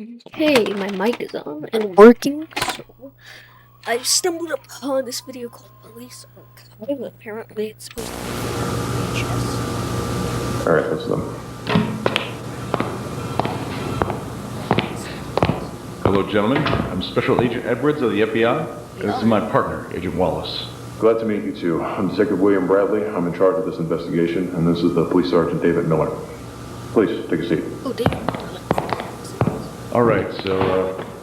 Okay, my mic is on and working, so I stumbled upon this video called Police Archive. Apparently, it's supposed to be VHS. Alright, that's them. Hello, gentlemen. I'm Special Agent Edwards of the FBI. This is my partner, Agent Wallace. Glad to meet you two. I'm Detective William Bradley. I'm in charge of this investigation, and this is the Police Sergeant David Miller. Please, take a seat. Oh, David. All right, so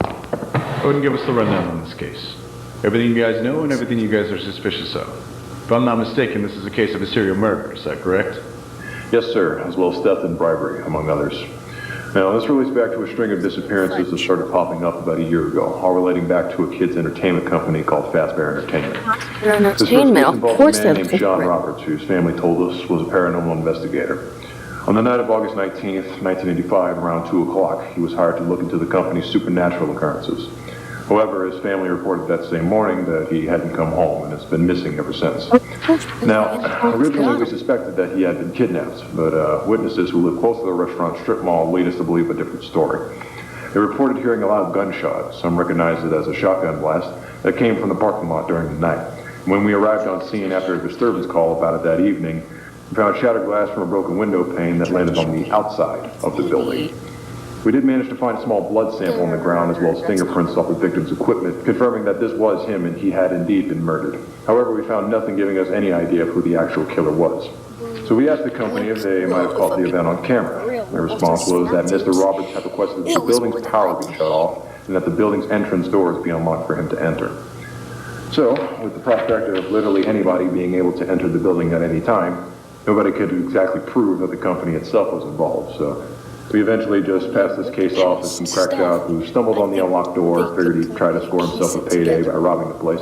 go ahead and give us the rundown on this case. Everything you guys know and everything you guys are suspicious of. If I'm not mistaken, this is a case of a serial murder, is that correct? Yes, sir, as well as theft and bribery, among others. Now, this relates back to a string of disappearances that started popping up about a year ago, all relating back to a kids' entertainment company called Fazbear Entertainment. This first case involved a man named John Roberts, whose family told us was a paranormal investigator. On the night of August 19th, 1985, around 2 o'clock, he was hired to look into the company's supernatural occurrences. However, his family reported that same morning that he hadn't come home and has been missing ever since. Now, originally we suspected that he had been kidnapped, but witnesses who live close to the restaurant strip mall lead us to believe a different story. They reported hearing a loud gunshot, some recognized it as a shotgun blast, that came from the parking lot during the night. When we arrived on scene after a disturbance call about it that evening, we found shattered glass from a broken window pane that landed on the outside of the building. We did manage to find a small blood sample on the ground as well as fingerprints off the victim's equipment, confirming that this was him and he had indeed been murdered. However, we found nothing giving us any idea of who the actual killer was. So we asked the company if they might have caught the event on camera. Their response was that Mr. Roberts had requested that the building's power be shut off and that the building's entrance doors be unlocked for him to enter. So, with the prospect of literally anybody being able to enter the building at any time, nobody could exactly prove that the company itself was involved, so we eventually just passed this case off as some crack job who stumbled on the unlocked door, figured he'd try to score himself a payday by robbing the place,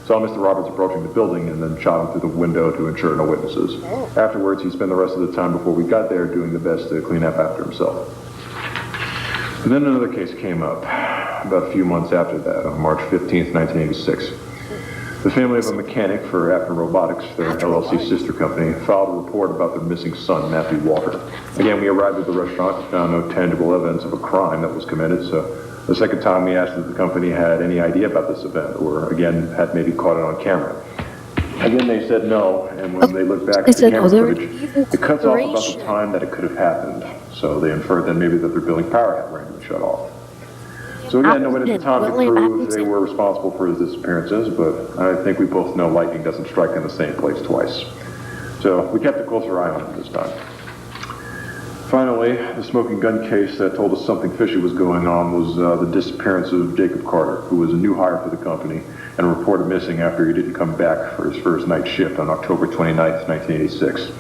saw Mr. Roberts approaching the building, and then shot him through the window to ensure no witnesses. Afterwards, he spent the rest of the time before we got there doing the best to clean up after himself. And then another case came up, about a few months after that, on March 15th, 1986. The family of a mechanic for After Robotics, their LLC sister company, filed a report about their missing son, Matthew Walker. Again, we arrived at the restaurant and found no tangible evidence of a crime that was committed, so the second time we asked if the company had any idea about this event, or again, had maybe caught it on camera. Again, they said no, and when they looked back at the camera footage, it cuts off about the time that it could have happened, so they inferred then maybe that their building power had randomly shut off. So again, nobody at the time could prove they were responsible for his disappearances, but I think we both know lightning doesn't strike in the same place twice. So we kept a closer eye on him this time. Finally, the smoking gun case that told us something fishy was going on was the disappearance of Jacob Carter, who was a new hire for the company and reported missing after he didn't come back for his first night shift on October 29th, 1986.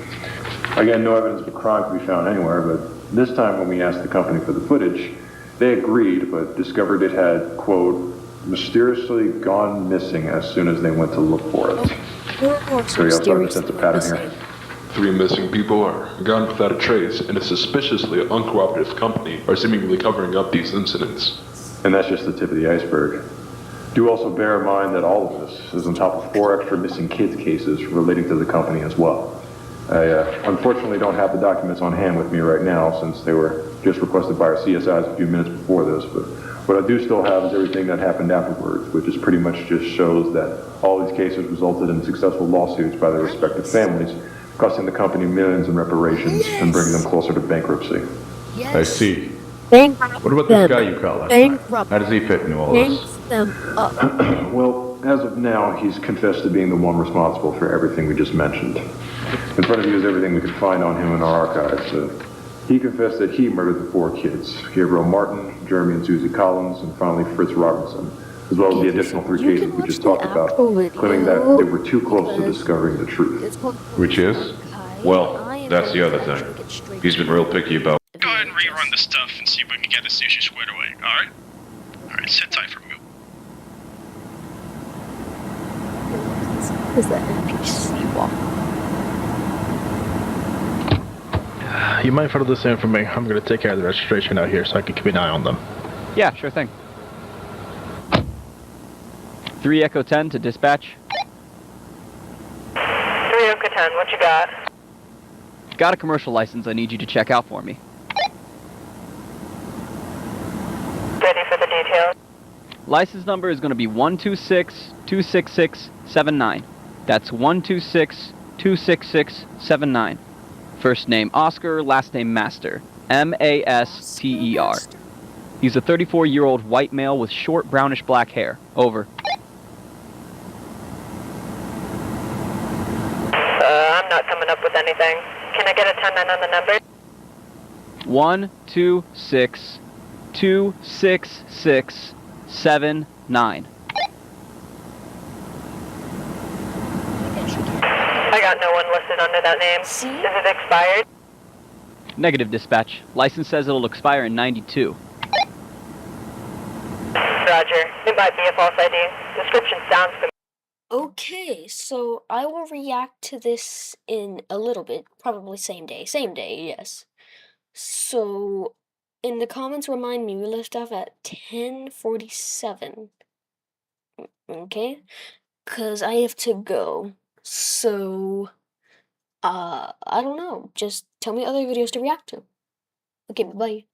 Again, no evidence of a crime could be found anywhere, but this time when we asked the company for the footage, they agreed, but discovered it had, quote, mysteriously gone missing as soon as they went to look for it. So you also have a sense of pattern here. 3 missing people are gone without a trace, and a suspiciously uncooperative company are seemingly covering up these incidents. And that's just the tip of the iceberg. Do also bear in mind that all of this is on top of 4 extra missing kids cases relating to the company as well. I unfortunately don't have the documents on hand with me right now since they were just requested by our CSIs a few minutes before this, but what I do still have is everything that happened afterwards, which is pretty much just shows that all these cases resulted in successful lawsuits by their respective families, costing the company millions in reparations and bringing them closer to bankruptcy. I see. Bankrupt What about this guy you caught last night? How does he fit into all this? Well, as of now, he's confessed to being the one responsible for everything we just mentioned. In front of you is everything we could find on him in our archives. He confessed that he murdered the 4 kids, Gabriel Martin, Jeremy and Susie Collins, and finally Fritz Robinson, as well as the additional 3 cases we just talked about, claiming that they were too close to discovering the truth. Which is? Well, that's the other thing. He's been real picky about... Go ahead and rerun the stuff and see if we can get this issue squared away, alright? Alright, sit tight for a minute. Is that NPC walk? You might follow this in for me. I'm going to take care of the registration out here so I can keep an eye on them. Yeah, sure thing. 3 Echo 10 to dispatch. 3 Echo 10, what you got? Got a commercial license I need you to check out for me. ready for the details. License number is going to be 126-26679. That's 126-26679. First name Oscar, last name Master. M-A-S-T-E-R. He's a 34-year-old white male with short brownish black hair. Over. I'm not coming up with anything. Can I get a 10-9 on the number? 126-26679. I got no one listed under that name. See? Is it expired? Negative, dispatch. License says it'll expire in 92. Roger. It might be a false ID. Description sounds familiar. Okay, so I will react to this in a little bit, probably same day. Same day, yes. So, in the comments, remind me, we left off at 10:47. Okay? Because I have to go. So, I don't know. Just tell me other videos to react to. Okay, bye.